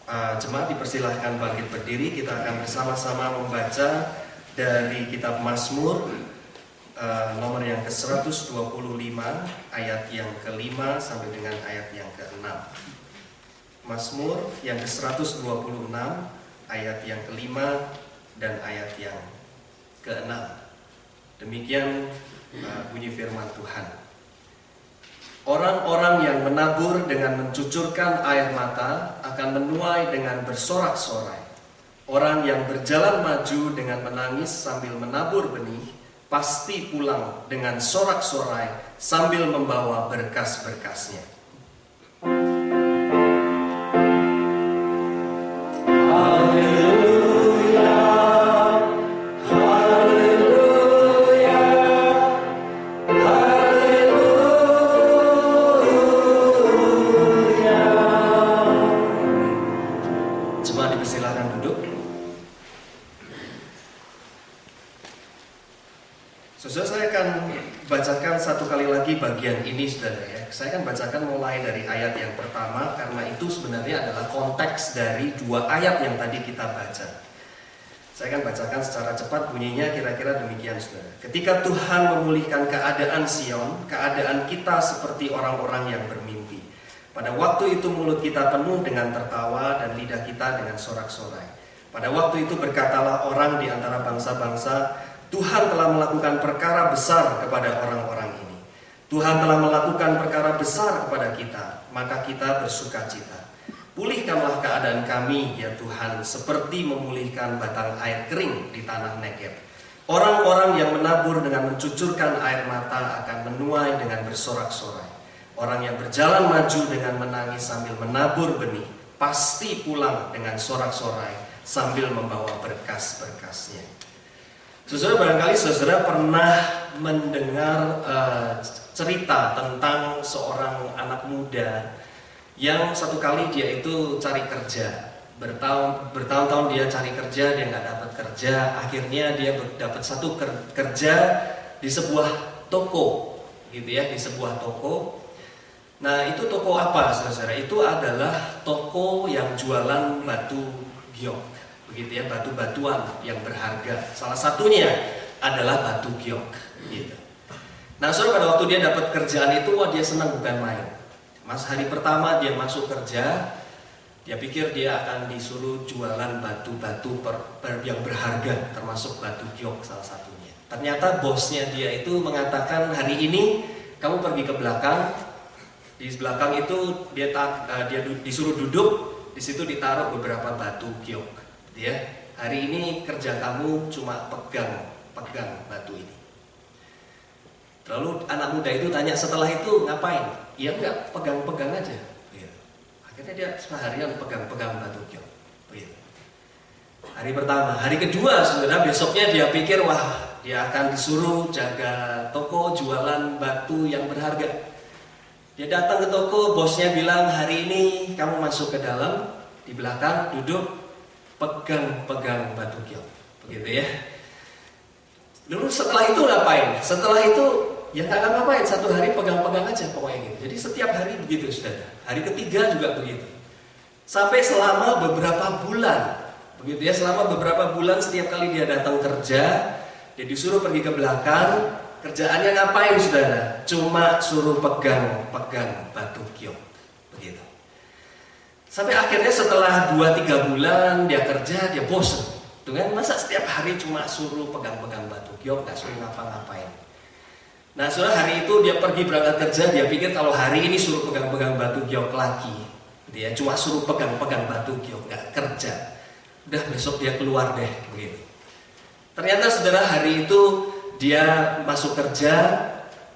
Jemaat dipersilahkan bangkit berdiri. Kita akan bersama-sama membaca dari kitab Mazmur nomor yang ke-125 ayat yang ke-5 sampai dengan ayat yang ke-6. Mazmur yang ke-126 ayat yang ke-5 dan ayat yang ke-6. Demikian bunyi firman Tuhan. Orang-orang yang menabur dengan mencucurkan air mata akan menuai dengan bersorak-sorai. Orang yang berjalan maju dengan menangis sambil menabur benih pasti pulang dengan sorak-sorai sambil membawa berkas-berkasnya. Satu kali lagi bagian ini, saudara ya. Saya akan bacakan mulai dari ayat yang pertama karena itu sebenarnya adalah konteks dari dua ayat yang tadi kita baca. Saya akan bacakan secara cepat, bunyinya kira-kira demikian, saudara. Ketika Tuhan memulihkan keadaan Sion, keadaan kita seperti orang-orang yang bermimpi. Pada waktu itu mulut kita penuh dengan tertawa dan lidah kita dengan sorak-sorai. Pada waktu itu berkatalah orang di antara bangsa-bangsa, Tuhan telah melakukan perkara besar kepada orang-orang ini. Tuhan telah melakukan perkara besar kepada kita, maka kita bersukacita. Pulihkanlah keadaan kami, ya Tuhan, seperti memulihkan batang air kering di tanah Negeb. Orang-orang yang menabur dengan mencucurkan air mata akan menuai dengan bersorak-sorai. Orang yang berjalan maju dengan menangis sambil menabur benih, pasti pulang dengan sorak-sorai sambil membawa berkas-berkasnya. Saudara, barangkali saudara pernah mendengar cerita tentang seorang anak muda yang satu kali dia itu cari kerja. Bertahun-tahun dia cari kerja, dia nggak dapat kerja. Akhirnya dia dapat satu kerja di sebuah toko, gitu ya, di sebuah toko. Nah, itu toko apa, saudara? Itu adalah toko yang jualan batu giok. Begitu ya, batu-batuan yang berharga. Salah satunya adalah batu giok gitu. Nah, saudara, pada waktu dia dapat kerjaan itu, wah dia senang bukan main. Hari pertama dia masuk kerja, dia pikir dia akan disuruh jualan batu-batu yang berharga, termasuk batu giok salah satunya. Ternyata bosnya dia itu mengatakan, hari ini kamu pergi ke belakang. Di belakang itu dia disuruh duduk, di situ ditaruh beberapa batu giok. Ya, hari ini kerja kamu cuma pegang batu ini. Lalu anak muda itu tanya, setelah itu ngapain? Ya enggak, pegang-pegang aja. Begitu. Akhirnya dia seharian pegang-pegang batu giok. Begitu. Hari pertama, hari kedua, saudara, besoknya dia pikir, wah dia akan disuruh jaga toko jualan batu yang berharga. Dia datang ke toko, bosnya bilang, hari ini kamu masuk ke dalam, di belakang duduk, pegang batu giok, begitu ya. Lalu setelah itu ngapain? Setelah itu ya nggak ngapain, satu hari pegang-pegang aja pokoknya gitu. Jadi setiap hari begitu, saudara. Hari ketiga juga begitu. Sampai selama beberapa bulan, begitu ya. Selama beberapa bulan setiap kali dia datang kerja, dia disuruh pergi ke belakang. Kerjaannya ngapain, saudara? Cuma suruh pegang batu giok, begitu. Sampai akhirnya setelah 2-3 bulan dia kerja, dia bosen. Dengan masa setiap hari cuma suruh pegang-pegang batu giok, gak suruh ngapa-ngapain. Nah, saudara, hari itu dia pergi berangkat kerja, dia pikir kalau hari ini suruh pegang-pegang batu giok lagi, dia cuma suruh pegang-pegang batu giok, gak kerja. Udah besok dia keluar deh, begitu. Ternyata saudara, hari itu dia masuk kerja,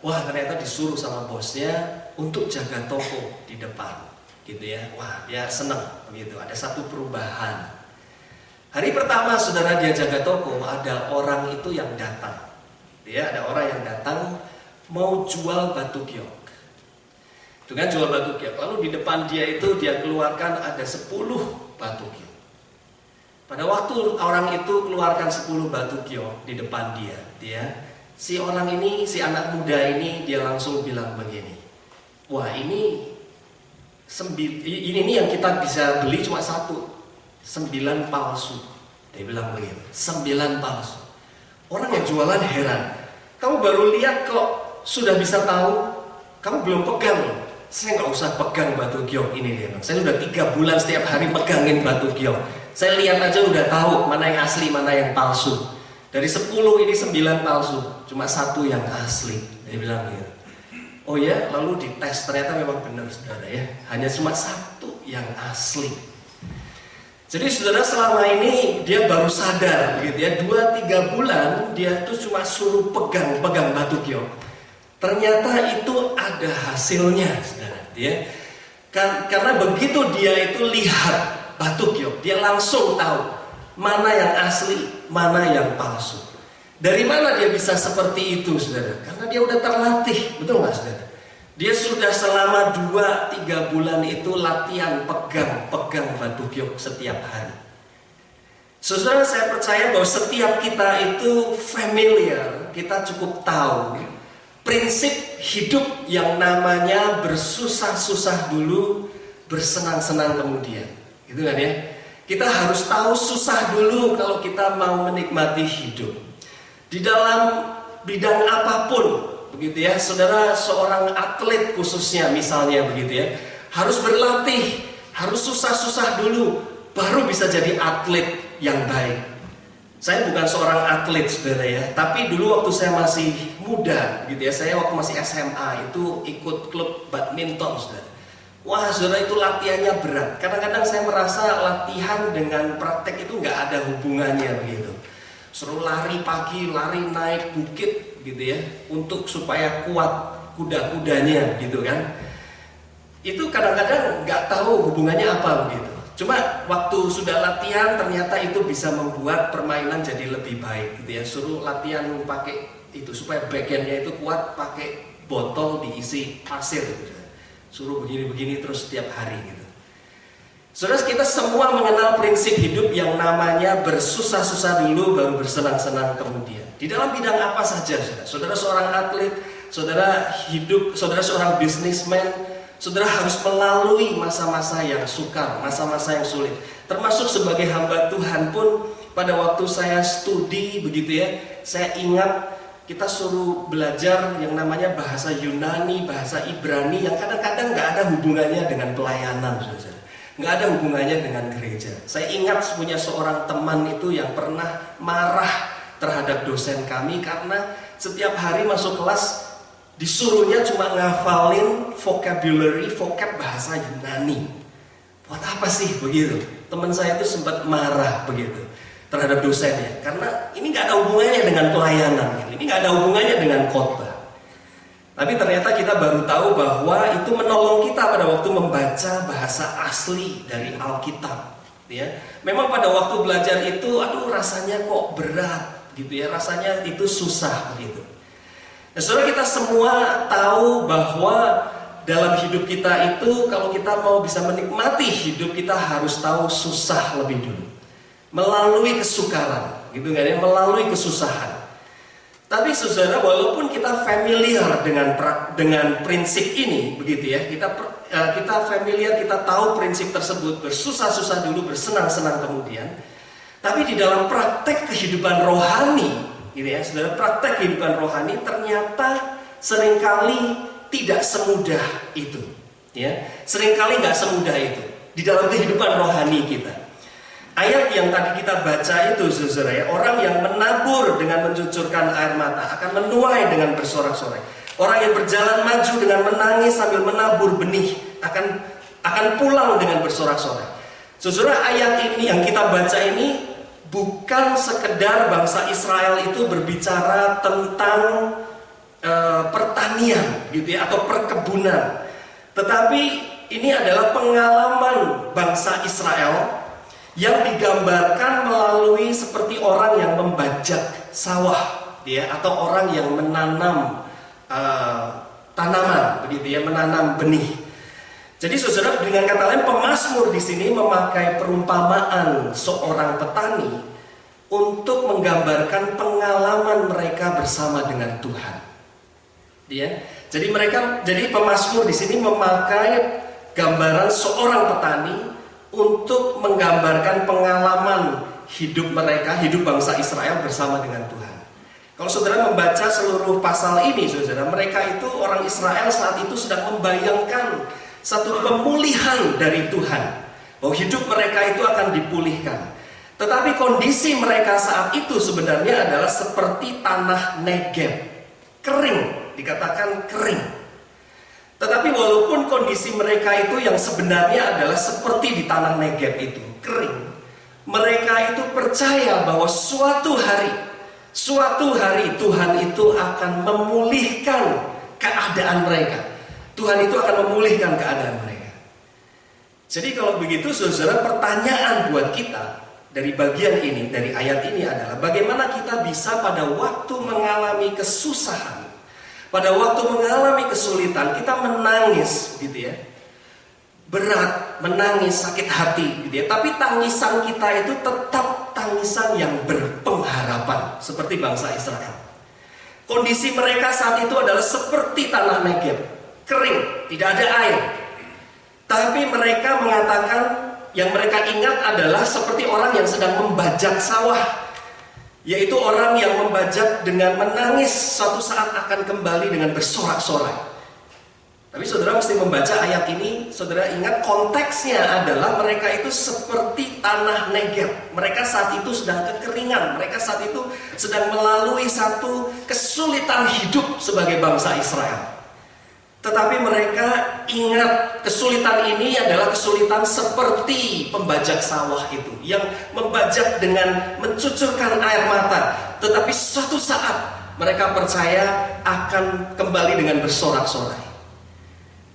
wah ternyata disuruh sama bosnya untuk jaga toko di depan. Gitu ya, wah dia senang begitu, ada satu perubahan. Hari pertama saudara dia jaga toko, ada orang itu yang datang. Ya, ada orang yang datang mau jual batu giok. Itu kan jual batu giok. Lalu di depan dia itu dia keluarkan ada 10 batu giok. Pada waktu orang itu keluarkan 10 batu giok di depan dia, si anak muda ini dia langsung bilang begini, wah ini Ini nih yang kita bisa beli cuma satu, 9 palsu. Dia bilang begitu, 9 palsu. Orang yang jualan heran, kamu baru lihat kok sudah bisa tahu, kamu belum pegang. Saya nggak usah pegang batu giok ini dia. Saya udah 3 bulan setiap hari pegangin batu giok. Saya lihat aja udah tahu mana yang asli, mana yang palsu. Dari 10 ini 9 palsu, cuma 1 yang asli. Dia bilang gitu. Oh ya, lalu dites ternyata memang benar saudara ya. Hanya cuma 1 yang asli. Jadi saudara selama ini dia baru sadar gitu ya, 2-3 bulan dia tuh cuma suruh pegang batu giok. Ternyata itu ada hasilnya saudara ya. Karena begitu dia itu lihat batu giok, dia langsung tahu mana yang asli, mana yang palsu. Dari mana dia bisa seperti itu saudara? Karena dia udah terlatih, betul nggak saudara? Dia sudah selama 2-3 bulan itu latihan pegang batu giok setiap hari. Saudara, saya percaya bahwa setiap kita itu familiar, kita cukup tahu prinsip hidup yang namanya bersusah-susah dulu, bersenang-senang kemudian. Gitu kan ya? Kita harus tahu susah dulu kalau kita mau menikmati hidup. Di dalam bidang apapun, begitu ya, saudara seorang atlet khususnya misalnya begitu ya, harus berlatih, harus susah-susah dulu, baru bisa jadi atlet yang baik. Saya bukan seorang atlet saudara ya, tapi dulu waktu saya masih muda gitu ya, saya waktu masih SMA itu ikut klub badminton saudara. Wah saudara, itu latihannya berat. Kadang-kadang saya merasa latihan dengan praktek itu nggak ada hubungannya begitu. Suruh lari pagi, lari naik bukit gitu ya, untuk supaya kuat kuda-kudanya gitu kan. Itu kadang-kadang nggak tahu hubungannya apa begitu. Cuma waktu sudah latihan ternyata itu bisa membuat permainan jadi lebih baik gitu ya. Suruh latihan pakai itu supaya backhandnya itu kuat, pakai botol diisi pasir gitu. Suruh begini-begini terus setiap hari gitu. Saudara, kita semua mengenal prinsip hidup yang namanya bersusah-susah dulu baru bersenang-senang kemudian. Di dalam bidang apa saja saudara? Saudara seorang atlet, saudara hidup, saudara seorang bisnismen, saudara harus melalui masa-masa yang sukar, masa-masa yang sulit. Termasuk sebagai hamba Tuhan pun pada waktu saya studi begitu ya, saya ingat kita suruh belajar yang namanya bahasa Yunani, bahasa Ibrani yang kadang-kadang nggak ada hubungannya dengan pelayanan, saudara. Nggak ada hubungannya dengan gereja. Saya ingat punya seorang teman itu yang pernah marah terhadap dosen kami karena setiap hari masuk kelas disuruhnya cuma ngafalin vocab bahasa Yunani. Buat apa sih begitu? Teman saya itu sempat marah begitu terhadap dosennya, karena ini nggak ada hubungannya dengan pelayanan, ini nggak ada hubungannya dengan khotbah. Tapi ternyata kita baru tahu bahwa itu menolong kita pada waktu membaca bahasa asli dari Alkitab. Ya, memang pada waktu belajar itu, aduh rasanya kok berat, gitu ya, rasanya itu susah begitu. Nah, saudara, kita semua tahu bahwa dalam hidup kita itu, kalau kita mau bisa menikmati hidup, kita harus tahu susah lebih dulu. Melalui kesukaran, gitu kan ya, melalui kesusahan. Tapi saudara, walaupun kita familiar dengan prinsip ini, begitu ya, kita familiar, kita tahu prinsip tersebut, bersusah-susah dulu, bersenang-senang kemudian. Tapi di dalam praktek kehidupan rohani, gitu ya, saudara, praktek kehidupan rohani ternyata seringkali tidak semudah itu, ya, seringkali nggak semudah itu di dalam kehidupan rohani kita. Ayat yang tadi kita baca itu saudara ya, orang yang menabur dengan mencucurkan air mata akan menuai dengan bersorak-sorai. Orang yang berjalan maju dengan menangis sambil menabur benih akan pulang dengan bersorak-sorai. Saudara, ayat ini yang kita baca ini bukan sekedar bangsa Israel itu berbicara tentang pertanian gitu ya, atau perkebunan. Tetapi ini adalah pengalaman bangsa Israel yang digambarkan melalui seperti orang yang membajak sawah, ya, atau orang yang menanam tanaman, begitu ya, menanam benih. Jadi saudara, dengan kata lain, pemazmur di sini memakai perumpamaan seorang petani untuk menggambarkan pengalaman mereka bersama dengan Tuhan. Ya, jadi pemazmur di sini memakai gambaran seorang petani untuk menggambarkan pengalaman hidup mereka, hidup bangsa Israel bersama dengan Tuhan. Kalau saudara membaca seluruh pasal ini, saudara, mereka itu orang Israel saat itu sedang membayangkan satu pemulihan dari Tuhan, bahwa hidup mereka itu akan dipulihkan. Tetapi kondisi mereka saat itu sebenarnya adalah seperti tanah Negeb, kering, dikatakan kering. Tetapi walaupun kondisi mereka itu yang sebenarnya adalah seperti di tanah Negeb itu, kering, mereka itu percaya bahwa suatu hari Tuhan itu akan memulihkan keadaan mereka. Tuhan itu akan memulihkan keadaan mereka. Jadi kalau begitu, saudara, pertanyaan buat kita dari bagian ini, dari ayat ini adalah bagaimana kita bisa pada waktu mengalami kesusahan, pada waktu mengalami kesulitan, kita menangis gitu ya, berat, menangis, sakit hati gitu ya, tapi tangisan kita itu tetap tangisan yang berpengharapan, seperti bangsa Israel. Kondisi mereka saat itu adalah seperti tanah Negeb, kering, tidak ada air. Tapi mereka mengatakan, yang mereka ingat adalah seperti orang yang sedang membajak sawah, yaitu orang yang membajak dengan menangis suatu saat akan kembali dengan bersorak-sorai. Tapi saudara mesti membaca ayat ini, saudara ingat konteksnya adalah mereka itu seperti tanah Negeb. Mereka saat itu sedang kekeringan, mereka saat itu sedang melalui satu kesulitan hidup sebagai bangsa Israel. Tetapi mereka ingat kesulitan ini adalah kesulitan seperti pembajak sawah itu, yang membajak dengan mencucurkan air mata. Tetapi suatu saat mereka percaya akan kembali dengan bersorak-sorai.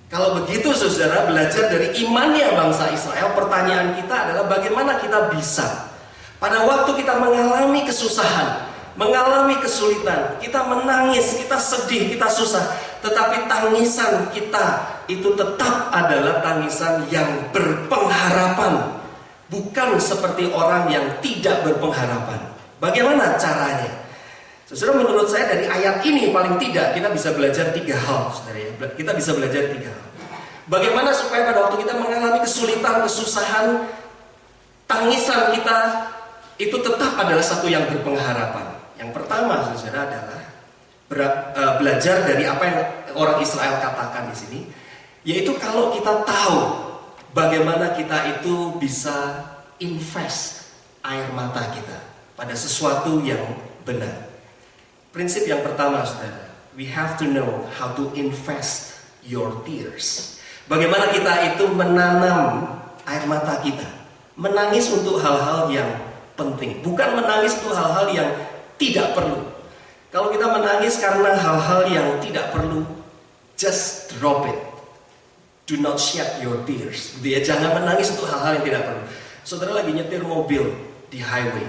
Kalau begitu, saudara, belajar dari imannya bangsa Israel, pertanyaan kita adalah bagaimana kita bisa pada waktu kita mengalami kesusahan, mengalami kesulitan, kita menangis, kita sedih, kita susah, tetapi tangisan kita itu tetap adalah tangisan yang berpengharapan, bukan seperti orang yang tidak berpengharapan. Bagaimana caranya? Saudara, menurut saya dari ayat ini paling tidak kita bisa belajar 3 hal, saudara ya. Kita bisa belajar 3 hal. Bagaimana supaya pada waktu kita mengalami kesulitan, kesusahan, tangisan kita itu tetap adalah satu yang berpengharapan. Yang pertama, saudara, adalah belajar dari apa yang orang Israel katakan di sini, yaitu kalau kita tahu bagaimana kita itu bisa invest air mata kita pada sesuatu yang benar. Prinsip yang pertama, saudara, we have to know how to invest your tears. Bagaimana kita itu menanam air mata kita, menangis untuk hal-hal yang penting, bukan menangis untuk hal-hal yang tidak perlu. Kalau kita menangis karena hal-hal yang tidak perlu, just drop it. Do not shed your tears. Dia jangan menangis untuk hal-hal yang tidak perlu. Saudara lagi nyetir mobil di highway,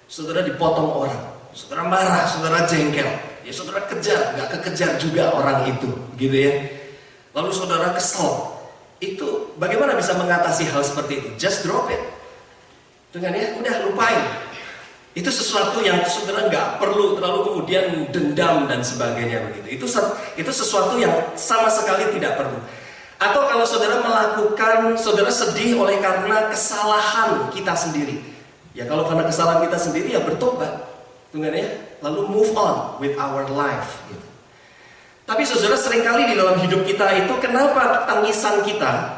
saudara dipotong orang, saudara marah, saudara jengkel, ya saudara kejar, nggak kekejar juga orang itu, gitu ya. Lalu saudara kesel, itu bagaimana bisa mengatasi hal seperti itu? Just drop it. Dengan ya, udah lupain. Itu sesuatu yang saudara nggak perlu terlalu kemudian dendam dan sebagainya begitu. Itu sesuatu yang sama sekali tidak perlu. Atau kalau saudara melakukan, saudara sedih oleh karena kesalahan kita sendiri. Ya kalau karena kesalahan kita sendiri ya bertobat, ya, lalu move on with our life. Gitu. Tapi saudara seringkali di dalam hidup kita itu kenapa tangisan kita,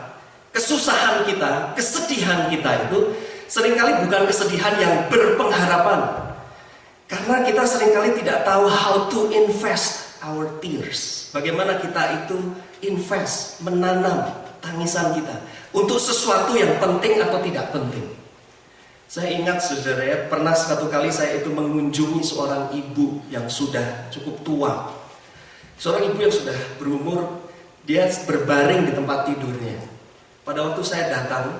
kesusahan kita, kesedihan kita itu seringkali bukan kesedihan yang berpengharapan. Karena kita seringkali tidak tahu how to invest our tears. Bagaimana kita itu invest, menanam tangisan kita untuk sesuatu yang penting atau tidak penting. Saya ingat, saudara ya, pernah satu kali saya itu mengunjungi seorang ibu yang sudah cukup tua. Seorang ibu yang sudah berumur, dia berbaring di tempat tidurnya. Pada waktu saya datang,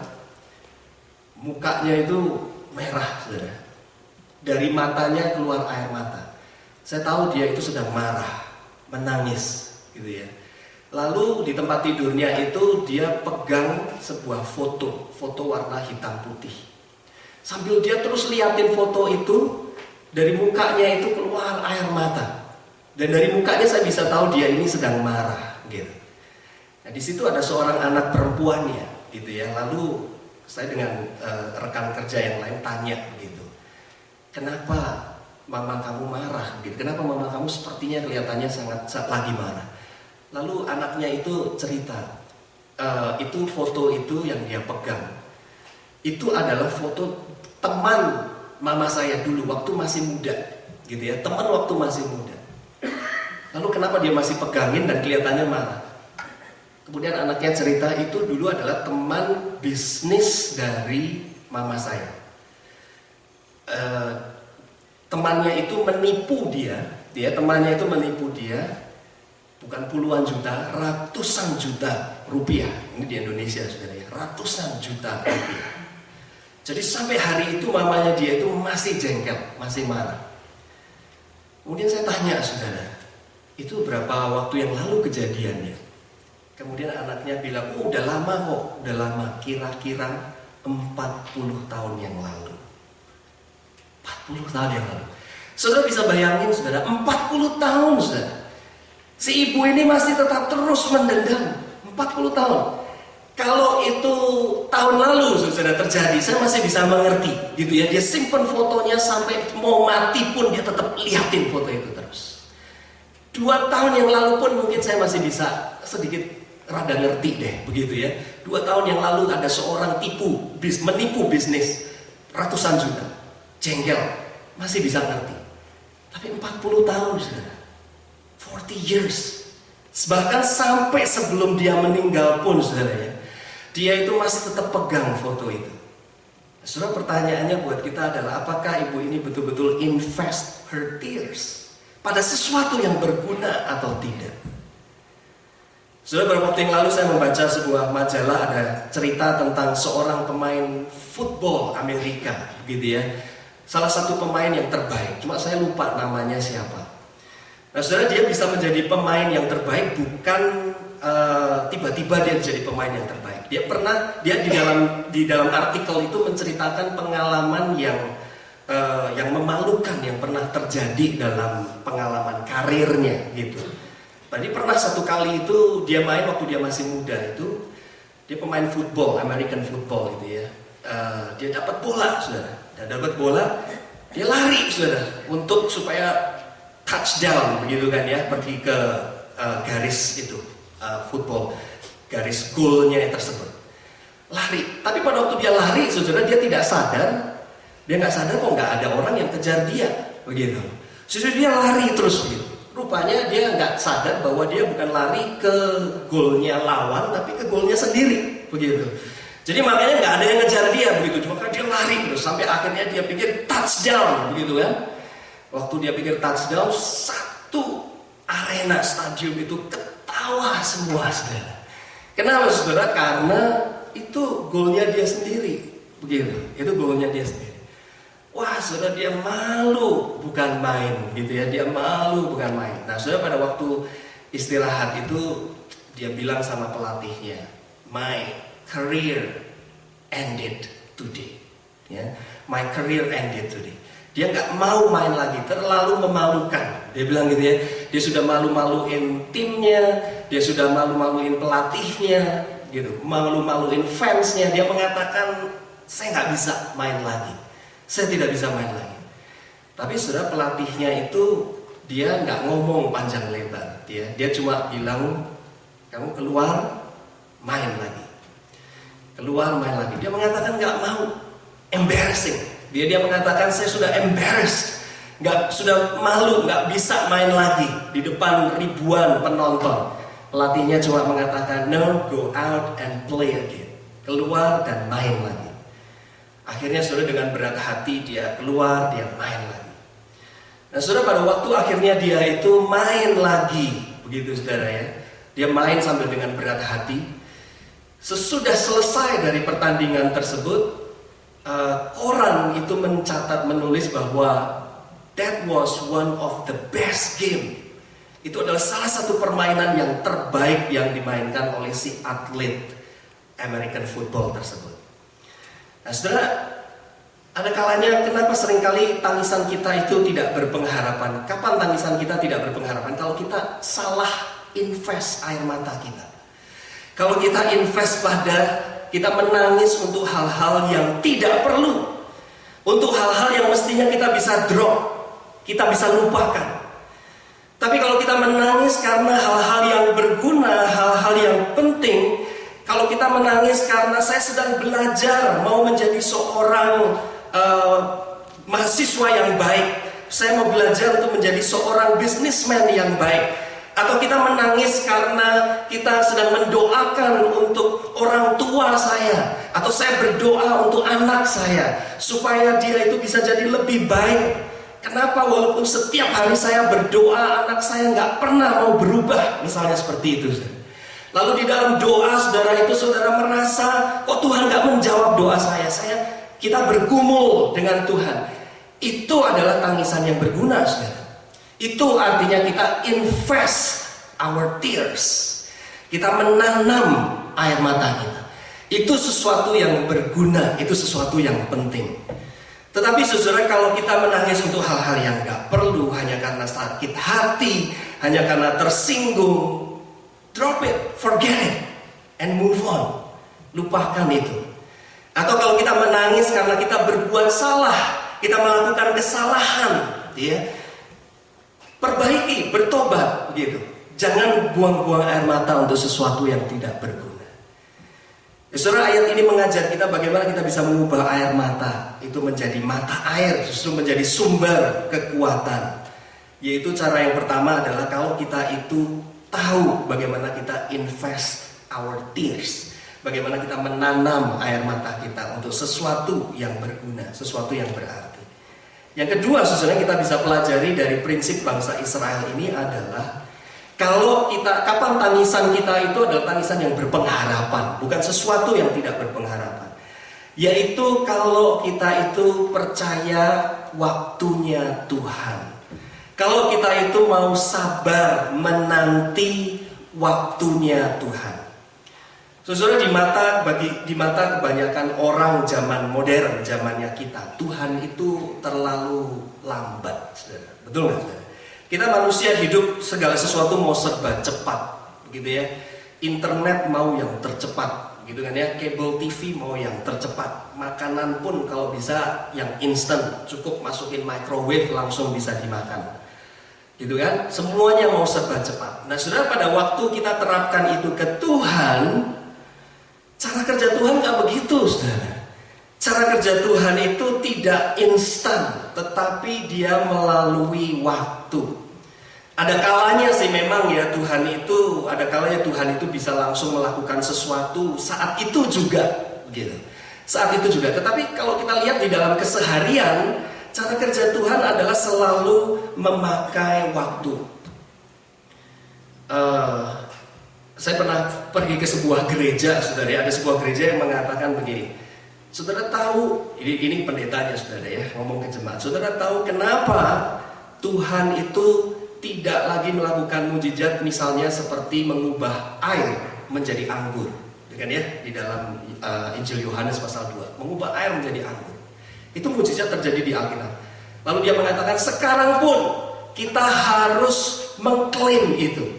mukanya itu merah, saudara. Dari matanya keluar air mata. Saya tahu dia itu sedang marah, menangis, gitu ya. Lalu di tempat tidurnya itu dia pegang sebuah foto warna hitam putih. Sambil dia terus liatin foto itu, dari mukanya itu keluar air mata. Dan dari mukanya saya bisa tahu dia ini sedang marah, gitu. Nah, di situ ada seorang anak perempuannya, gitu ya. Lalu saya dengan rekan kerja yang lain tanya begitu, kenapa mama kamu marah? Gitu. Kenapa mama kamu sepertinya kelihatannya sangat lagi marah? Lalu anaknya itu cerita, itu foto itu yang dia pegang, itu adalah foto teman mama saya dulu waktu masih muda, gitu ya. Teman waktu masih muda. Lalu kenapa dia masih pegangin dan kelihatannya marah? Kemudian anaknya cerita itu dulu adalah teman bisnis dari mama saya. Temannya itu menipu dia, temannya itu menipu dia, bukan puluhan juta, ratusan juta rupiah. Ini di Indonesia, saudara ya, ratusan juta rupiah. Jadi sampai hari itu mamanya dia itu masih jengkel, masih marah. Kemudian saya tanya, saudara, itu berapa waktu yang lalu kejadiannya? Kemudian anaknya bilang, oh udah lama kok, udah lama, kira-kira 40 tahun yang lalu. 40 tahun yang lalu. Saudara bisa bayangin, saudara, 40 tahun, saudara. Si ibu ini masih tetap terus mendendam, 40 tahun. Kalau itu tahun lalu, saudara, terjadi, saya masih bisa mengerti, gitu ya. Dia simpen fotonya sampai mau mati pun dia tetap liatin foto itu terus. 2 tahun yang lalu pun mungkin saya masih bisa sedikit rada ngerti deh, begitu ya. 2 tahun yang lalu ada seorang menipu bisnis ratusan juta, jengkel, masih bisa ngerti. Tapi 40 tahun, saudara, 40 years, bahkan sampai sebelum dia meninggal pun, saudara ya, dia itu masih tetap pegang foto itu. Saudara, pertanyaannya buat kita adalah, apakah ibu ini betul-betul invest her tears pada sesuatu yang berguna atau tidak? Saudara, beberapa waktu yang lalu saya membaca sebuah majalah, ada cerita tentang seorang pemain football Amerika, begitu ya. Salah satu pemain yang terbaik, cuma saya lupa namanya siapa. Nah, saudara, dia bisa menjadi pemain yang terbaik bukan tiba-tiba dia jadi pemain yang terbaik. Dia di dalam artikel itu menceritakan pengalaman yang memalukan yang pernah terjadi dalam pengalaman karirnya, gitu. Tadi pernah satu kali itu dia main waktu dia masih muda itu, dia pemain football, American football gitu ya. Dia dapat bola, saudara. Dan dapat bola, dia lari, saudara, untuk supaya touchdown begitu kan ya, pergi ke garis itu football, garis goalnya tersebut. Lari. Tapi pada waktu dia lari, saudara, dia tidak sadar, dia nggak sadar kok nggak ada orang yang kejar dia, begitu. Saudara, dia lari terus begitu. Rupanya dia nggak sadar bahwa dia bukan lari ke golnya lawan, tapi ke golnya sendiri, begitu. Jadi makanya nggak ada yang ngejar dia, begitu. Cuma kan dia lari terus sampai akhirnya dia pikir touchdown, begitu kan? Waktu dia pikir touchdown, satu arena stadium itu ketawa semua, saudara. Kenapa, saudara? Karena itu golnya dia sendiri, begitu. Itu golnya dia sendiri. Wah, saudara, dia malu bukan main, gitu ya. Dia malu bukan main. Nah, saudara, pada waktu istirahat itu dia bilang sama pelatihnya, my career ended today. Ya, my career ended today. Dia nggak mau main lagi, terlalu memalukan. Dia bilang gitu ya. Dia sudah malu-maluin timnya, dia sudah malu-maluin pelatihnya, gitu. Malu-maluin fansnya. Dia mengatakan, saya nggak bisa main lagi. Saya tidak bisa main lagi. Tapi saudara, pelatihnya itu dia nggak ngomong panjang lebar. Dia cuma bilang, kamu keluar main lagi. Keluar main lagi. Dia mengatakan nggak mau. Embarrassing. Dia mengatakan, saya sudah embarrassed. Sudah malu, nggak bisa main lagi di depan ribuan penonton. Pelatihnya cuma mengatakan, no, go out and play again. Keluar dan main lagi. Akhirnya saudara, dengan berat hati dia keluar, dia main lagi. Nah, saudara, pada waktu akhirnya dia itu main lagi, begitu saudara ya. Dia main sambil dengan berat hati. Sesudah selesai dari pertandingan tersebut, koran itu menulis bahwa that was one of the best game. Itu adalah salah satu permainan yang terbaik yang dimainkan oleh si atlet American football tersebut. Nah, saudara, ada kalanya kenapa seringkali tangisan kita itu tidak berpengharapan. Kapan tangisan kita tidak berpengharapan? Kalau kita salah invest air mata kita. Kalau kita invest pada, kita menangis untuk hal-hal yang tidak perlu, untuk hal-hal yang mestinya kita bisa drop, kita bisa lupakan. Tapi kalau kita menangis karena hal-hal yang berguna, hal-hal yang penting, kalau kita menangis karena saya sedang belajar mau menjadi seorang mahasiswa yang baik, saya mau belajar untuk menjadi seorang businessman yang baik, atau kita menangis karena kita sedang mendoakan untuk orang tua saya, atau saya berdoa untuk anak saya supaya dia itu bisa jadi lebih baik. Kenapa walaupun setiap hari saya berdoa, anak saya nggak pernah mau berubah, misalnya seperti itu. Lalu di dalam doa saudara itu, saudara merasa kok Tuhan nggak menjawab doa saya. Kita bergumul dengan Tuhan. Itu adalah tangisan yang berguna, saudara. Itu artinya kita invest our tears. Kita menanam air mata kita. Itu sesuatu yang berguna, itu sesuatu yang penting. Tetapi saudara, kalau kita menangis untuk hal-hal yang gak perlu, hanya karena sakit hati, hanya karena tersinggung, drop it, forget it, and move on. Lupakan itu. Atau kalau kita menangis karena kita berbuat salah, kita melakukan kesalahan, ya, perbaiki, bertobat, begitu. Jangan buang-buang air mata untuk sesuatu yang tidak berguna. Ya, saudara, ayat ini mengajar kita bagaimana kita bisa mengubah air mata itu menjadi mata air, justru menjadi sumber kekuatan. Yaitu cara yang pertama adalah kalau kita itu tahu bagaimana kita invest our tears, bagaimana kita menanam air mata kita untuk sesuatu yang berguna, sesuatu yang berarti. Yang kedua, saudara, kita bisa pelajari dari prinsip bangsa Israel ini adalah kalau kita, kapan tangisan kita itu adalah tangisan yang berpengharapan, bukan sesuatu yang tidak berpengharapan. Yaitu kalau kita itu percaya waktunya Tuhan. Kalau kita itu mau sabar menanti waktunya Tuhan. Saudara, di mata kebanyakan orang zaman modern, zamannya kita, Tuhan itu terlalu lambat, saudara. Betul nggak, saudara? Kita manusia hidup segala sesuatu mau serba cepat, gitu ya. Internet mau yang tercepat, gitu kan ya. Kabel TV mau yang tercepat. Makanan pun kalau bisa yang instan, cukup masukin microwave langsung bisa dimakan, gitu kan. Semuanya mau serba cepat. Nah, saudara, pada waktu kita terapkan itu ke Tuhan, cara kerja Tuhan nggak begitu, saudara. Cara kerja Tuhan itu tidak instan, tetapi dia melalui waktu. Ada kalanya sih memang ya Tuhan itu, ada kalanya Tuhan itu bisa langsung melakukan sesuatu saat itu juga, gitu. Saat itu juga. Tetapi kalau kita lihat di dalam keseharian, cara kerja Tuhan adalah selalu memakai waktu. Saya pernah pergi ke sebuah gereja, saudara ya. Ada sebuah gereja yang mengatakan begini. Saudara tahu, ini pendetanya, saudara ya, ngomong ke jemaat. Saudara tahu kenapa Tuhan itu tidak lagi melakukan mujizat, misalnya seperti mengubah air menjadi anggur, kan ya, di dalam Injil Yohanes pasal 2, mengubah air menjadi anggur. Itu mujizat terjadi di Alkitab. Lalu dia mengatakan sekarang pun kita harus mengklaim itu.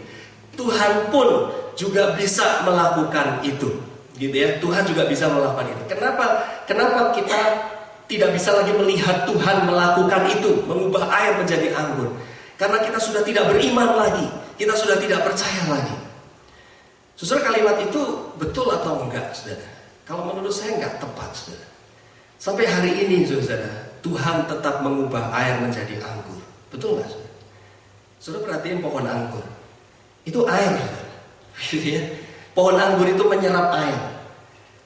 Tuhan pun juga bisa melakukan itu, gitu ya. Tuhan juga bisa melakukan itu. Kenapa kita tidak bisa lagi melihat Tuhan melakukan itu, mengubah air menjadi anggur? Karena kita sudah tidak beriman lagi, kita sudah tidak percaya lagi. Saudara, kalimat itu betul atau enggak, saudara? Kalau menurut saya enggak tepat, saudara. Sampai hari ini, saudara, Tuhan tetap mengubah air menjadi anggur. Betul enggak, saudara? Saudara perhatiin pohon anggur. Itu air, saudara. Gitu ya. Pohon anggur itu menyerap air.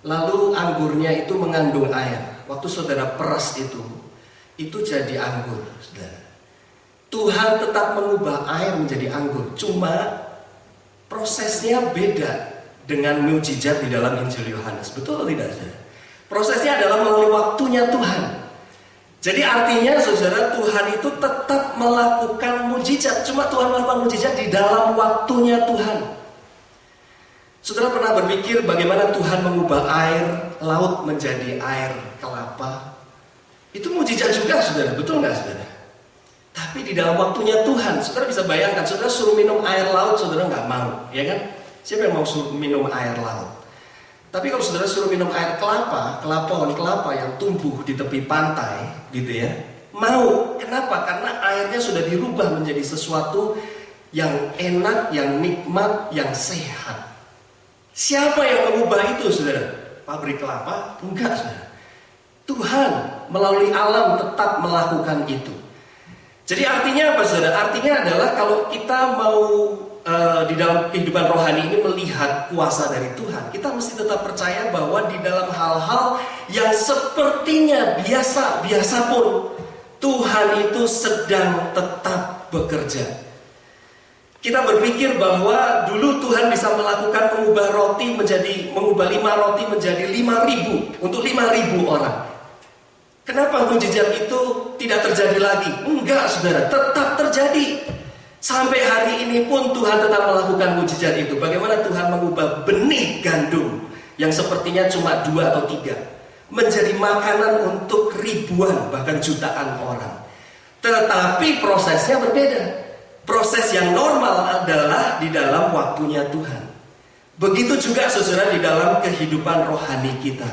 Lalu anggurnya itu mengandung air. Waktu saudara peras itu jadi anggur, saudara. Tuhan tetap mengubah air menjadi anggur. Cuma prosesnya beda dengan mukjizat di dalam Injil Yohanes. Betul atau tidak, saudara? Prosesnya adalah melalui waktunya Tuhan. Jadi artinya, saudara, Tuhan itu tetap melakukan mukjizat. Cuma Tuhan melakukan mukjizat di dalam waktunya Tuhan. Saudara pernah berpikir bagaimana Tuhan mengubah air laut menjadi air kelapa? Itu mukjizat juga, saudara. Betul nggak, saudara? Tapi di dalam waktunya Tuhan, saudara bisa bayangkan, saudara suruh minum air laut, saudara nggak mau, ya kan? Siapa yang mau minum air laut? Tapi kalau saudara suruh minum air kelapa, pohon kelapa yang tumbuh di tepi pantai, gitu ya, mau. Kenapa? Karena airnya sudah dirubah menjadi sesuatu yang enak, yang nikmat, yang sehat. Siapa yang mengubah itu, saudara? Pabrik kelapa? Enggak, saudara. Tuhan melalui alam tetap melakukan itu. Jadi artinya apa, saudara? Artinya adalah kalau kita mau di dalam kehidupan rohani ini melihat kuasa dari Tuhan, kita mesti tetap percaya bahwa di dalam hal-hal yang sepertinya biasa-biasa pun, Tuhan itu sedang tetap bekerja. Kita berpikir bahwa dulu Tuhan bisa melakukan mengubah 5 roti menjadi 5.000 untuk 5.000 orang. Kenapa mujizat itu tidak terjadi lagi? Enggak, saudara, tetap terjadi. Sampai hari ini pun Tuhan tetap melakukan mujizat itu. Bagaimana Tuhan mengubah benih gandum yang sepertinya cuma 2 atau 3 menjadi makanan untuk ribuan bahkan jutaan orang. Tetapi prosesnya berbeda. Proses yang normal adalah di dalam waktunya Tuhan. Begitu juga, saudara, di dalam kehidupan rohani kita.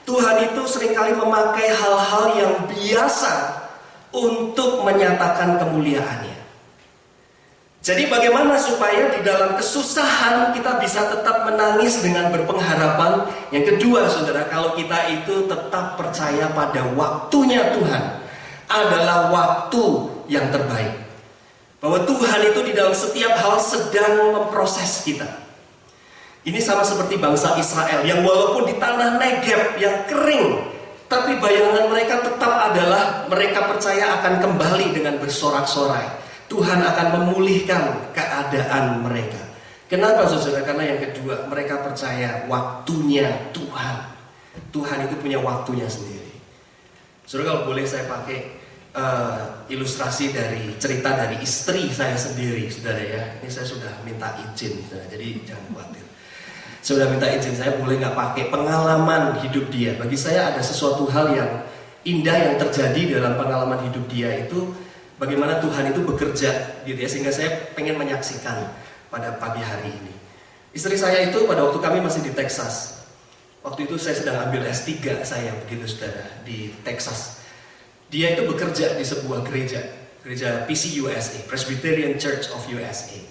Tuhan itu seringkali memakai hal-hal yang biasa untuk menyatakan kemuliaannya. Jadi bagaimana supaya di dalam kesusahan kita bisa tetap menangis dengan berpengharapan? Yang kedua, saudara, kalau kita itu tetap percaya pada waktunya Tuhan adalah waktu yang terbaik. Bahwa Tuhan itu di dalam setiap hal sedang memproses kita. Ini sama seperti bangsa Israel yang walaupun di tanah Negeb yang kering, tapi bayangan mereka tetap adalah mereka percaya akan kembali dengan bersorak-sorai. Tuhan akan memulihkan keadaan mereka. Kenapa, saudara? Karena yang kedua, mereka percaya waktunya Tuhan. Tuhan itu punya waktunya sendiri. Saudara, kalau boleh saya pakai ilustrasi dari cerita dari istri saya sendiri, saudara ya. Ini saya sudah minta izin, saudara, jadi jangan khawatir. Saya sudah minta izin, saya boleh nggak pakai pengalaman hidup dia. Bagi saya ada sesuatu hal yang indah yang terjadi dalam pengalaman hidup dia itu. Bagaimana Tuhan itu bekerja gitu ya, sehingga saya pengen menyaksikan pada pagi hari ini. Istri saya itu pada waktu kami masih di Texas. Waktu itu saya sedang ambil S3 saya begitu, saudara, di Texas. Dia itu bekerja di sebuah gereja PCUSA, Presbyterian Church of USA.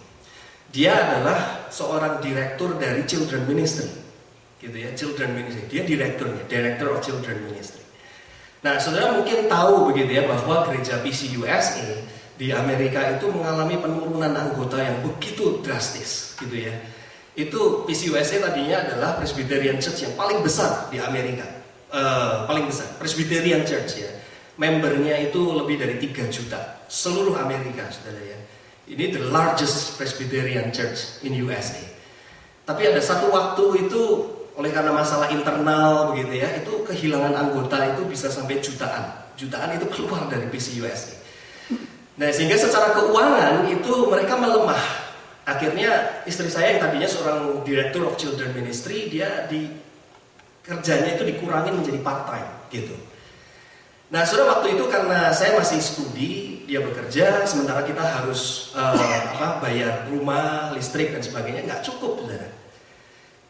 Dia adalah seorang direktur dari Children Ministry. Gitu ya, Children Ministry. Dia direkturnya, Director of Children Ministry. Nah, saudara mungkin tahu begitu ya bahwa gereja PCUSA di Amerika itu mengalami penurunan anggota yang begitu drastis, gitu ya. Itu PCUSA tadinya adalah Presbyterian Church yang paling besar di Amerika, paling besar, Presbyterian Church ya. Membernya itu lebih dari 3 juta seluruh Amerika, saudara ya. Ini the largest Presbyterian Church in USA. Tapi ada satu waktu itu oleh karena masalah internal begitu ya, itu kehilangan anggota itu bisa sampai jutaan itu keluar dari PCUSA. Nah, sehingga secara keuangan itu mereka melemah. Akhirnya istri saya yang tadinya seorang Director of Children Ministry, dia kerjanya itu dikurangin menjadi part time gitu. Nah, saudara, waktu itu karena saya masih studi, dia bekerja, sementara kita harus bayar rumah, listrik dan sebagainya, nggak cukup, saudara.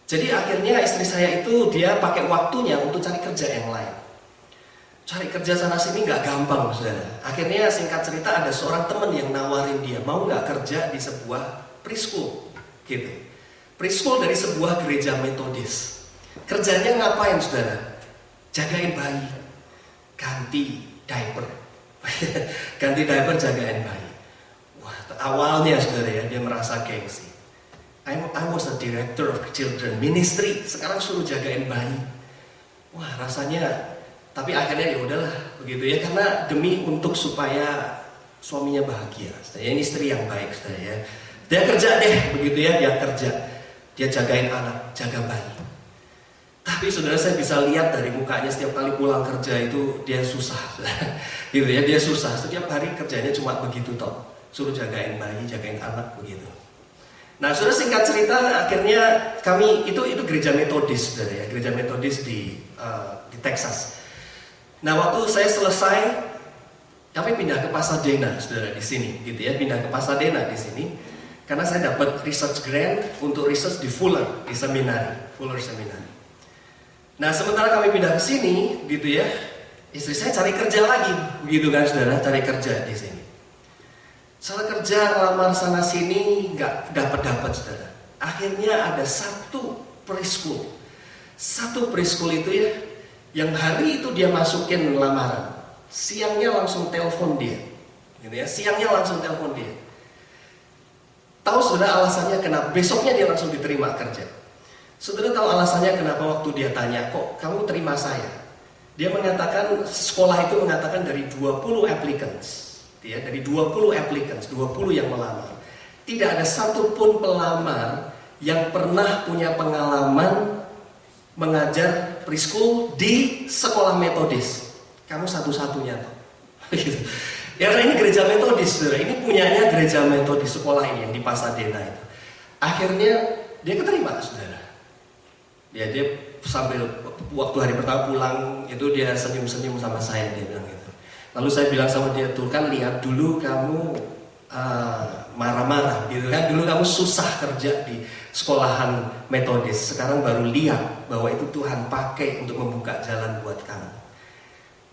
Jadi akhirnya istri saya itu dia pakai waktunya untuk cari kerja yang lain. Cari kerja sana sini nggak gampang, saudara. Akhirnya singkat cerita ada seorang teman yang nawarin dia, mau nggak kerja di sebuah preschool, gitu. Preschool dari sebuah gereja Metodis. Kerjanya ngapain, saudara? Jagain bayi, ganti diaper, ganti diaper, jagain bayi. Wah, awalnya saudara ya dia merasa gengsi. I was a director of children ministry, sekarang suruh jagain bayi. Wah, rasanya, tapi akhirnya ya udahlah begitu ya, karena demi untuk supaya suaminya bahagia. Saya ini istri yang baik, saya. Dia kerja deh, begitu ya, dia kerja. Dia jagain anak, jaga bayi. Tapi saudara, saya bisa lihat dari mukanya setiap kali pulang kerja itu dia susah, gitu ya, dia susah. Setiap hari kerjanya cuma begitu toh, suruh jagain bayi, jagain anak begitu. Nah, saudara, singkat cerita, akhirnya kami itu gereja Metodis, saudara ya, gereja Metodis di Texas. Nah, waktu saya selesai, kami pindah ke Pasadena, saudara, di sini, gitu ya, pindah ke Pasadena di sini. Karena saya dapat research grant untuk research di Fuller, di seminari, Fuller Seminari. Nah, sementara kami pindah ke sini, gitu ya, istri saya cari kerja lagi, gitu kan saudara, cari kerja di sini. Soal kerja, ngelamar sana sini, nggak dapat saudara. Akhirnya ada satu preschool itu ya, yang hari itu dia masukin lamaran, siangnya langsung telepon dia, gitu ya, siangnya langsung telepon dia. Tahu saudara alasannya kenapa? Besoknya dia langsung diterima kerja. Saudara tahu alasannya kenapa waktu dia tanya, kok kamu terima saya? Dia mengatakan, sekolah itu mengatakan dari 20 applicants. Ya, dari 20 applicants, 20 yang melamar. Tidak ada satupun pelamar yang pernah punya pengalaman mengajar preschool di sekolah metodis. Kamu satu-satunya tuh. Ya, ini gereja metodis, saudara. Ini punyanya gereja metodis sekolah ini yang di Pasadena itu. Akhirnya dia keterima, saudara. Ya, dia sambil waktu hari pertama pulang itu dia senyum-senyum sama saya, dia bilang gitu. Lalu saya bilang sama dia, tuh kan lihat dulu kamu marah-marah gitu kan, dulu kamu susah kerja di sekolahan metodis, sekarang baru lihat bahwa itu Tuhan pakai untuk membuka jalan buat kamu.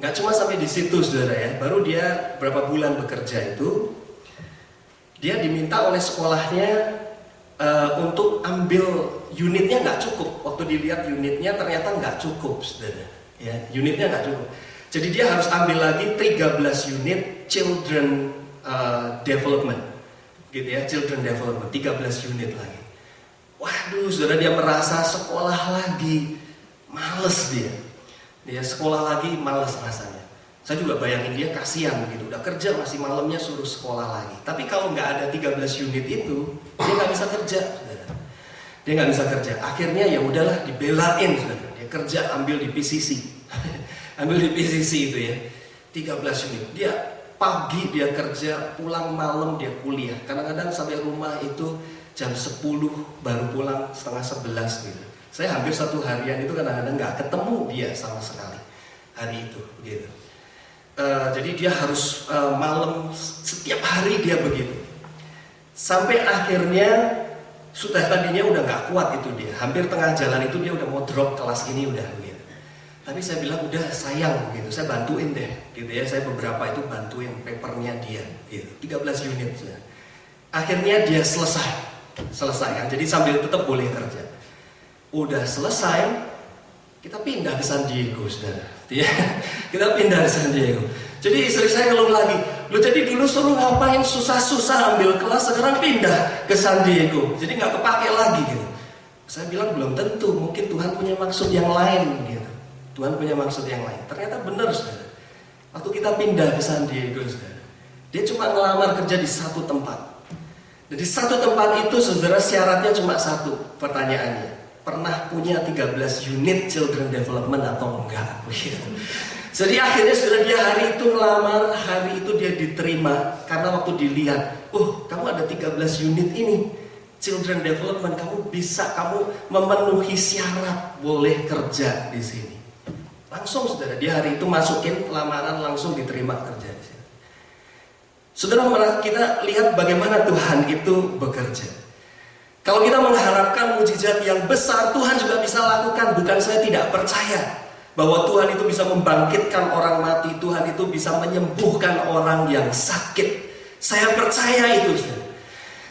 Nggak cuma sampai di situ saudara ya, baru dia berapa bulan bekerja itu, dia diminta oleh sekolahnya untuk ambil unitnya nggak cukup. Waktu dilihat unitnya ternyata nggak cukup saudara, ya unitnya nggak cukup. Jadi dia harus ambil lagi 13 unit children development, gitu ya, children development, 13 unit lagi. Waduh, saudara, dia merasa sekolah lagi, males dia sekolah lagi, males rasanya. Saya juga bayangin dia kasihan gitu, udah kerja masih malamnya suruh sekolah lagi. Tapi kalau nggak ada 13 unit itu, dia nggak bisa kerja, saudara. Dia nggak bisa kerja. Akhirnya ya udahlah, dibelain, saudara. Dia kerja ambil di PCC. Ambil di PCC itu ya, 13 unit. Dia pagi dia kerja, pulang malam dia kuliah. Kadang-kadang sampai rumah itu jam 10 baru pulang setengah 11 gitu. Saya hampir satu harian itu kadang-kadang nggak ketemu dia sama sekali hari itu gitu. Jadi dia harus malam, setiap hari dia begitu. Sampai akhirnya sudah tadinya udah nggak kuat itu dia. Hampir tengah jalan itu dia udah mau drop kelas ini udah begitu. Tapi saya bilang udah sayang gitu, saya bantuin deh gitu ya, saya beberapa itu bantuin papernya dia gitu, 13 unit ya. Akhirnya dia selesai kan, jadi sambil tetap boleh kerja. Udah selesai, kita pindah ke San Diego saudara ya. Kita pindah ke San Diego. Jadi istri saya ngeluh lagi, lo jadi dulu suruh ngapain susah-susah ambil kelas, sekarang pindah ke San Diego, jadi nggak kepake lagi gitu. Saya bilang belum tentu, mungkin Tuhan punya maksud yang lain gitu. Tuhan punya maksud yang lain. Ternyata benar saudara. Waktu kita pindah ke San Diego saudara, dia cuma ngelamar kerja di satu tempat. Dan di satu tempat itu saudara syaratnya cuma satu, pertanyaannya, pernah punya 13 unit children development atau enggak? Jadi akhirnya saudara dia hari itu ngelamar, hari itu dia diterima. Karena waktu dilihat, kamu ada 13 unit ini children development, kamu memenuhi syarat boleh kerja di sini. Langsung saudara, dia hari itu masukin lamaran, langsung diterima kerja di sini. Saudara, kita lihat bagaimana Tuhan itu bekerja. Kalau kita mengharapkan mujizat yang besar, Tuhan juga bisa lakukan. Bukan saya tidak percaya bahwa Tuhan itu bisa membangkitkan orang mati, Tuhan itu bisa menyembuhkan orang yang sakit. Saya percaya itu.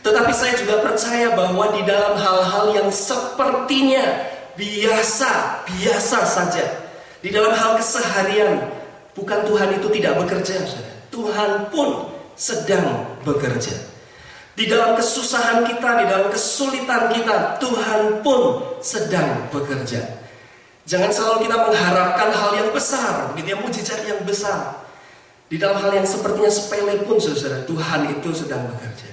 Tetapi saya juga percaya bahwa di dalam hal-hal yang sepertinya biasa saja, di dalam hal keseharian, bukan Tuhan itu tidak bekerja, saudara. Tuhan pun sedang bekerja. Di dalam kesusahan kita, di dalam kesulitan kita, Tuhan pun sedang bekerja. Jangan selalu kita mengharapkan hal yang besar, begitu ya, mujizat yang besar. Di dalam hal yang sepertinya sepele pun, saudara, Tuhan itu sedang bekerja.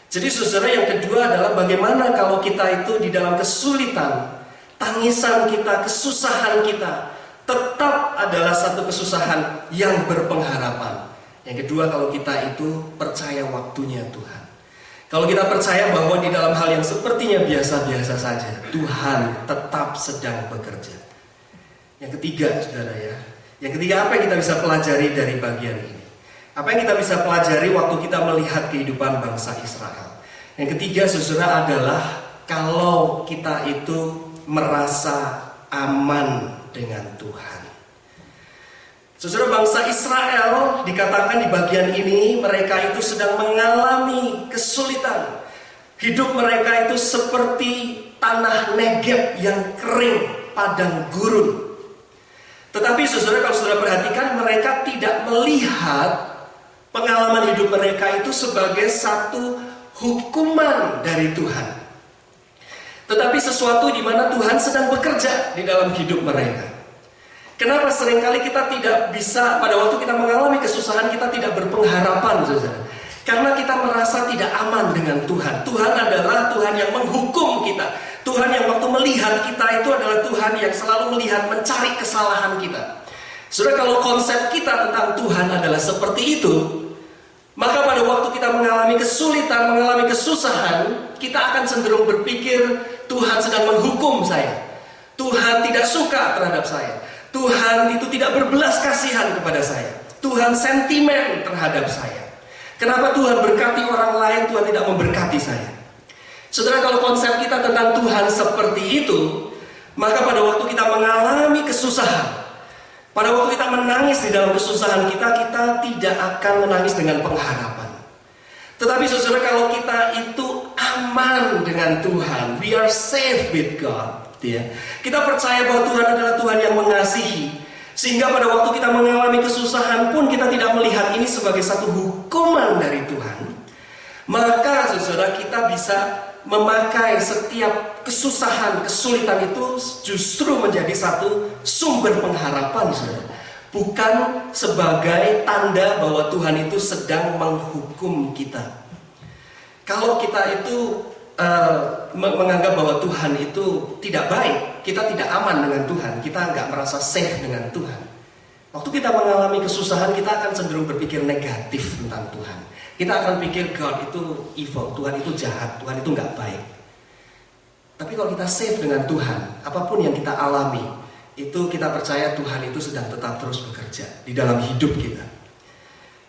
Jadi saudara, yang kedua adalah bagaimana kalau kita itu di dalam kesulitan, tangisan kita, kesusahan kita, tetap adalah satu kesusahan yang berpengharapan. Yang kedua, kalau kita itu percaya waktunya Tuhan. Kalau kita percaya bahwa di dalam hal yang sepertinya biasa-biasa saja, Tuhan tetap sedang bekerja. Yang ketiga, saudara ya. Yang ketiga, apa yang kita bisa pelajari dari bagian ini? Apa yang kita bisa pelajari waktu kita melihat kehidupan bangsa Israel? Yang ketiga, saudara, adalah kalau kita itu merasa aman dengan Tuhan. Saudara, bangsa Israel dikatakan di bagian ini mereka itu sedang mengalami kesulitan. Hidup mereka itu seperti tanah Negeb yang kering, padang gurun. Tetapi saudara, kalau saudara perhatikan, mereka tidak melihat pengalaman hidup mereka itu sebagai satu hukuman dari Tuhan, tetapi sesuatu di mana Tuhan sedang bekerja di dalam hidup mereka. Kenapa seringkali kita tidak bisa, pada waktu kita mengalami kesusahan, kita tidak berpengharapan, saudara? Karena kita merasa tidak aman dengan Tuhan. Tuhan adalah Tuhan yang menghukum kita. Tuhan yang waktu melihat kita itu adalah Tuhan yang selalu melihat, mencari kesalahan kita. Saudara, kalau konsep kita tentang Tuhan adalah seperti itu, maka pada waktu kita mengalami kesulitan, mengalami kesusahan, kita akan cenderung berpikir Tuhan sedang menghukum saya. Tuhan tidak suka terhadap saya. Tuhan itu tidak berbelas kasihan kepada saya. Tuhan sentimen terhadap saya. Kenapa Tuhan berkati orang lain, Tuhan tidak memberkati saya? Saudara, kalau konsep kita tentang Tuhan seperti itu, maka pada waktu kita mengalami kesusahan, pada waktu kita menangis di dalam kesusahan kita tidak akan menangis dengan pengharapan. Tetapi saudara, kalau kita itu aman dengan Tuhan, we are safe with God, ya. Kita percaya bahwa Tuhan adalah Tuhan yang mengasihi, sehingga pada waktu kita mengalami kesusahan pun kita tidak melihat ini sebagai satu hukuman dari Tuhan. Maka saudara, kita bisa memakai setiap kesusahan, kesulitan itu justru menjadi satu sumber pengharapan, saudara. Bukan sebagai tanda bahwa Tuhan itu sedang menghukum kita. Kalau kita itu menganggap bahwa Tuhan itu tidak baik, kita tidak aman dengan Tuhan, kita nggak merasa safe dengan Tuhan. Waktu kita mengalami kesusahan, kita akan cenderung berpikir negatif tentang Tuhan. Kita akan pikir God itu evil, Tuhan itu jahat, Tuhan itu nggak baik. Tapi kalau kita safe dengan Tuhan, apapun yang kita alami, itu kita percaya Tuhan itu sedang tetap terus bekerja di dalam hidup kita.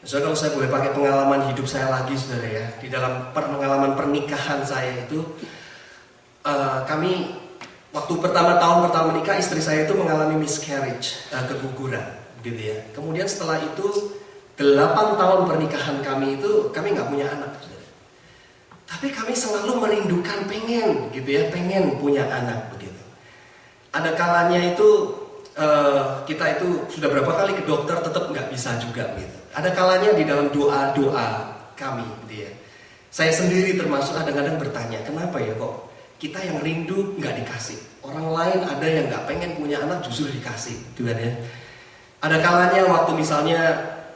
Saudara, kalau saya boleh pakai pengalaman hidup saya lagi, saudara, ya, di dalam pengalaman pernikahan saya itu, kami waktu tahun pertama menikah, istri saya itu mengalami miscarriage, keguguran, gitu ya. Kemudian setelah itu 8 tahun pernikahan kami itu kami nggak punya anak, saudara. Tapi kami selalu merindukan, pengen punya anak, begitu. Ada kalanya itu kita itu sudah berapa kali ke dokter tetap nggak bisa juga, gitu. Ada kalanya di dalam doa kami, gitu ya. Saya sendiri termasuk kadang-kadang bertanya, kenapa ya kok kita yang rindu nggak dikasih? Orang lain ada yang nggak pengen punya anak justru dikasih, gitu kan ya. Ada kalanya waktu misalnya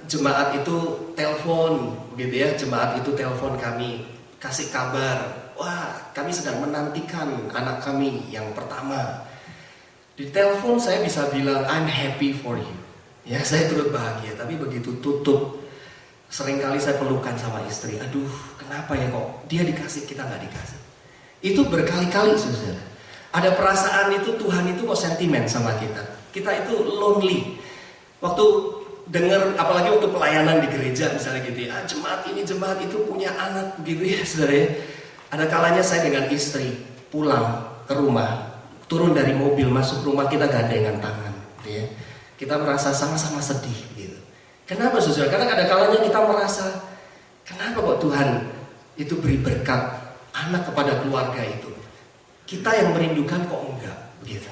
jemaat itu telepon, gitu ya, jemaat itu telepon kami, kasih kabar, wah kami sedang menantikan anak kami yang pertama. Di telepon saya bisa bilang I'm happy for you, ya, saya turut bahagia. Tapi begitu tutup, seringkali saya pelukan sama istri, aduh kenapa ya kok dia dikasih kita nggak dikasih. Itu berkali-kali, saudara. Ada perasaan itu Tuhan itu kok sentimen sama kita. Kita itu lonely. Waktu dengar, apalagi waktu pelayanan di gereja misalnya gitu ya, jemaat ini jemaat itu punya anak, gitu ya, saudara ya. Ada kalanya saya dengan istri pulang ke rumah, turun dari mobil, masuk rumah, kita gandengan tangan, gitu ya. Kita merasa sama-sama sedih, gitu. Kenapa, saudara? Karena ada kalanya kita merasa, kenapa kok Tuhan itu beri berkat anak kepada keluarga itu, kita yang merindukan kok enggak, begitu.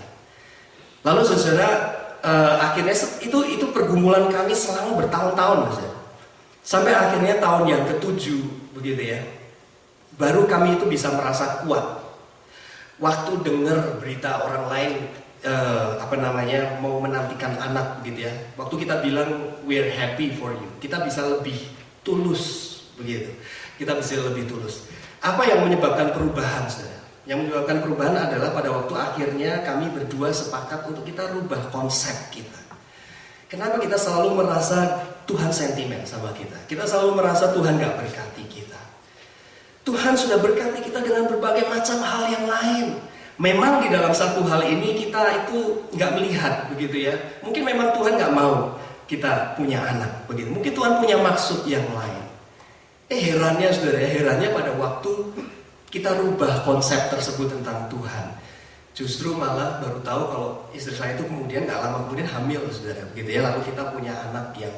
Lalu saudara, akhirnya itu pergumulan kami selama bertahun-tahun, saudara. Sampai akhirnya tahun yang ke-7, begitu ya, baru kami itu bisa merasa kuat. Waktu dengar berita orang lain mau menantikan anak, gitu ya. Waktu kita bilang we're happy for you, kita bisa lebih tulus, begitu. Kita bisa lebih tulus. Apa yang menyebabkan perubahan, saudara? Yang menyebabkan perubahan adalah pada waktu akhirnya kami berdua sepakat untuk kita rubah konsep kita. Kenapa kita selalu merasa Tuhan sentimen sama kita? Kita selalu merasa Tuhan gak berkati kita. Tuhan sudah berkati kita dengan berbagai macam hal yang lain. Memang di dalam satu hal ini kita itu nggak melihat, begitu ya. Mungkin memang Tuhan nggak mau kita punya anak, begitu. Mungkin Tuhan punya maksud yang lain. Herannya saudara, herannya pada waktu kita rubah konsep tersebut tentang Tuhan, justru malah baru tahu kalau istri saya itu kemudian gak lama kemudian hamil saudara, begitu ya. Lalu kita punya anak yang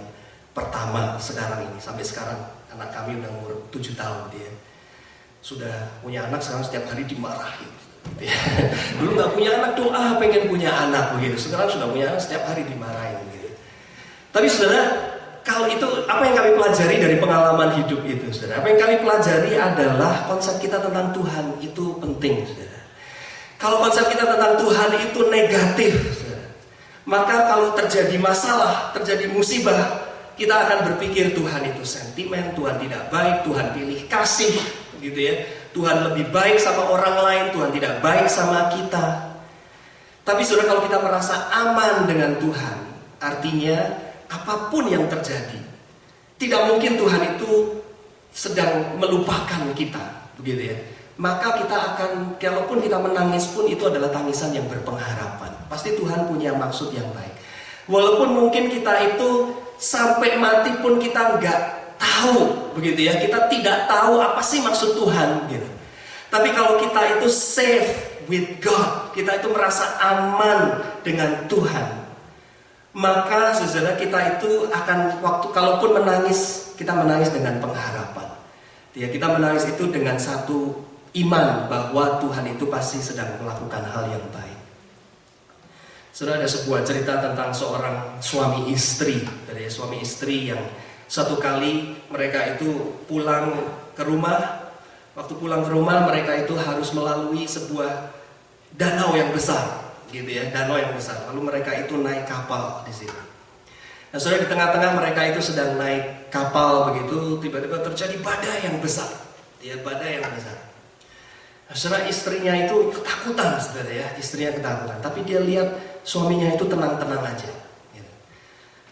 pertama sekarang ini, sampai sekarang anak kami udah umur 7 tahun dia. Sudah punya anak, sekarang setiap hari dimarahin gitu ya. Dulu gak punya anak tuh, pengen punya anak begitu. Sekarang sudah punya anak, setiap hari dimarahin gitu. Tapi saudara, kalau itu apa yang kami pelajari dari pengalaman hidup itu saudara? Apa yang kami pelajari adalah konsep kita tentang Tuhan itu penting saudara. Kalau konsep kita tentang Tuhan itu negatif saudara, maka kalau terjadi masalah, terjadi musibah, kita akan berpikir Tuhan itu sentimen, Tuhan tidak baik, Tuhan pilih kasih gitu ya. Tuhan lebih baik sama orang lain, Tuhan tidak baik sama kita. Tapi saudara, kalau kita merasa aman dengan Tuhan, artinya apapun yang terjadi, tidak mungkin Tuhan itu sedang melupakan kita, begitu ya. Maka kita akan, kalaupun kita menangis pun itu adalah tangisan yang berpengharapan. Pasti Tuhan punya maksud yang baik. Walaupun mungkin kita itu sampai mati pun kita nggak tahu, begitu ya. Kita tidak tahu apa sih maksud Tuhan, gitu. Tapi kalau kita itu safe with God, kita itu merasa aman dengan Tuhan, maka saudara kita itu akan waktu kalaupun menangis, kita menangis dengan pengharapan. Ya, kita menangis itu dengan satu iman bahwa Tuhan itu pasti sedang melakukan hal yang baik. Saudara, ada sebuah cerita tentang seorang suami istri, dari suami istri yang satu kali mereka itu pulang ke rumah. Waktu pulang ke rumah mereka itu harus melalui sebuah danau yang besar. Gitu ya, danau yang besar. Lalu mereka itu naik kapal di sini. Nah, saudara, di tengah-tengah mereka itu sedang naik kapal begitu, tiba-tiba terjadi badai yang besar. Ya, badai yang besar. Nah, saudara, istrinya itu ketakutan, saudara ya, istrinya ketakutan. Tapi dia lihat suaminya itu tenang-tenang aja. Gitu.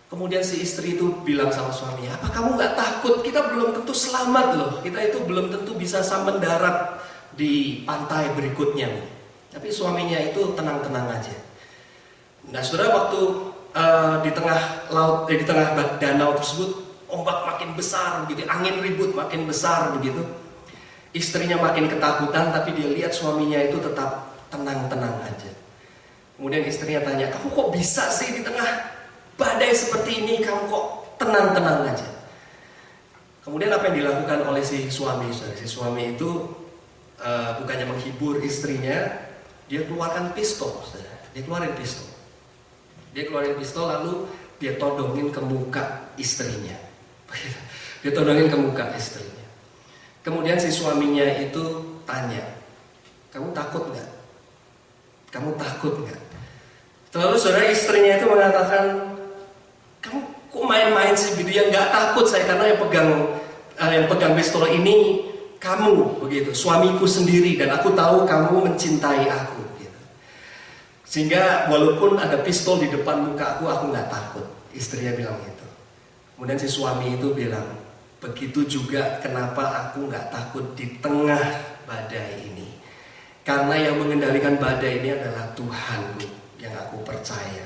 Kemudian si istri itu bilang sama suaminya, apa kamu nggak takut? Kita belum tentu selamat loh. Kita itu belum tentu bisa mendarat di pantai berikutnya. Tapi suaminya itu tenang-tenang aja. Nah, saudara, waktu di tengah laut, di tengah danau tersebut, ombak makin besar, begitu, angin ribut makin besar, begitu. Istrinya makin ketakutan, tapi dia lihat suaminya itu tetap tenang-tenang aja. Kemudian istrinya tanya, kamu kok bisa sih di tengah badai seperti ini, kamu kok tenang-tenang aja? Kemudian apa yang dilakukan oleh si suami? Si suami itu bukannya menghibur istrinya, dia keluarkan pistol, dia keluarin pistol lalu dia todongin ke muka istrinya. Dia todongin ke muka istrinya. Kemudian si suaminya itu tanya, kamu takut nggak? Kamu takut nggak? Lalu saudara, istrinya itu mengatakan, kamu kok main-main sih gitu ya? Nggak takut saya, karena yang pegang pistol ini kamu, begitu, suamiku sendiri, dan aku tahu kamu mencintai aku, gitu. Sehingga walaupun ada pistol di depan muka aku nggak takut. Istrinya bilang gitu. Kemudian si suami itu bilang, begitu juga kenapa aku nggak takut di tengah badai ini, karena yang mengendalikan badai ini adalah Tuhanku yang aku percaya.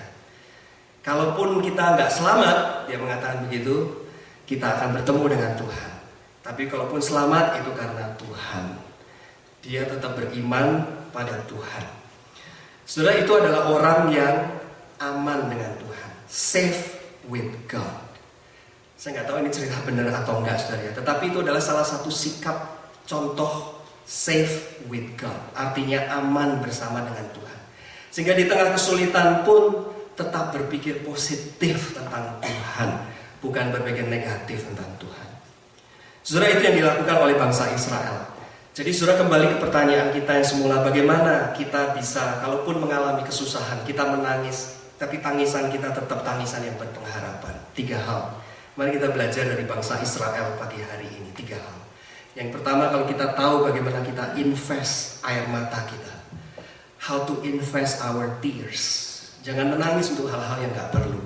Kalaupun kita nggak selamat, dia mengatakan begitu, kita akan bertemu dengan Tuhan. Tapi kalaupun selamat itu karena Tuhan. Dia tetap beriman pada Tuhan. Saudara, itu adalah orang yang aman dengan Tuhan. Safe with God. Saya nggak tahu ini cerita benar atau enggak, saudara. Tetapi itu adalah salah satu sikap contoh safe with God. Artinya aman bersama dengan Tuhan. Sehingga di tengah kesulitan pun tetap berpikir positif tentang Tuhan. Bukan berpikir negatif tentang Tuhan. Saudara, itu yang dilakukan oleh bangsa Israel. Jadi saudara, kembali ke pertanyaan kita yang semula, bagaimana kita bisa, kalaupun mengalami kesusahan, kita menangis, tapi tangisan kita tetap tangisan yang berpengharapan. 3 hal. Mari kita belajar dari bangsa Israel pagi hari ini. 3 hal. Yang pertama, kalau kita tahu bagaimana kita invest air mata kita. How to invest our tears. Jangan menangis untuk hal-hal yang gak perlu.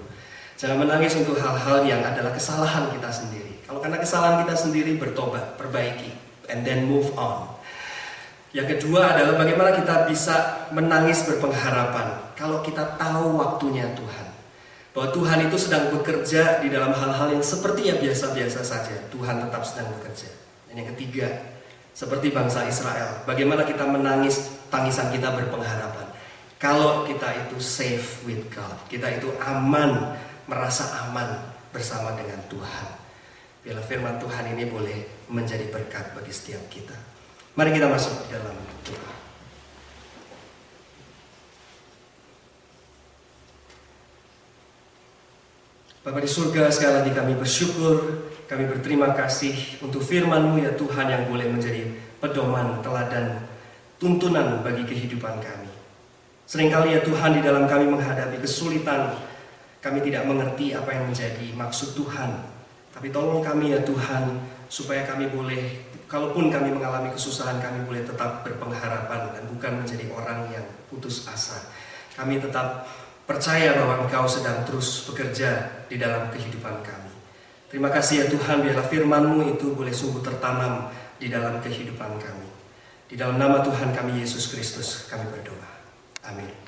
Jangan menangis untuk hal-hal yang adalah kesalahan kita sendiri. Kalau karena kesalahan kita sendiri, bertobat, perbaiki, and then move on. Yang kedua adalah bagaimana kita bisa menangis berpengharapan kalau kita tahu waktunya Tuhan. bahwa Tuhan itu sedang bekerja di dalam hal-hal yang sepertinya biasa-biasa saja. Tuhan tetap sedang bekerja. Dan yang ketiga, seperti bangsa Israel, bagaimana kita menangis, tangisan kita berpengharapan. Kalau kita itu safe with God, kita itu aman, merasa aman bersama dengan Tuhan. Biarlah firman Tuhan ini boleh menjadi berkat bagi setiap kita. Mari kita masuk di dalam doa. Bapa di surga, sekali lagi kami bersyukur, kami berterima kasih untuk firman-Mu ya Tuhan yang boleh menjadi pedoman, teladan, tuntunan bagi kehidupan kami. Seringkali ya Tuhan di dalam kami menghadapi kesulitan, kami tidak mengerti apa yang menjadi maksud Tuhan. Tapi tolong kami ya Tuhan, supaya kami boleh, kalaupun kami mengalami kesusahan, kami boleh tetap berpengharapan dan bukan menjadi orang yang putus asa. Kami tetap percaya bahwa Engkau sedang terus bekerja di dalam kehidupan kami. Terima kasih ya Tuhan, biarlah firman-Mu itu boleh sungguh tertanam di dalam kehidupan kami. Di dalam nama Tuhan kami Yesus Kristus kami berdoa. Amin.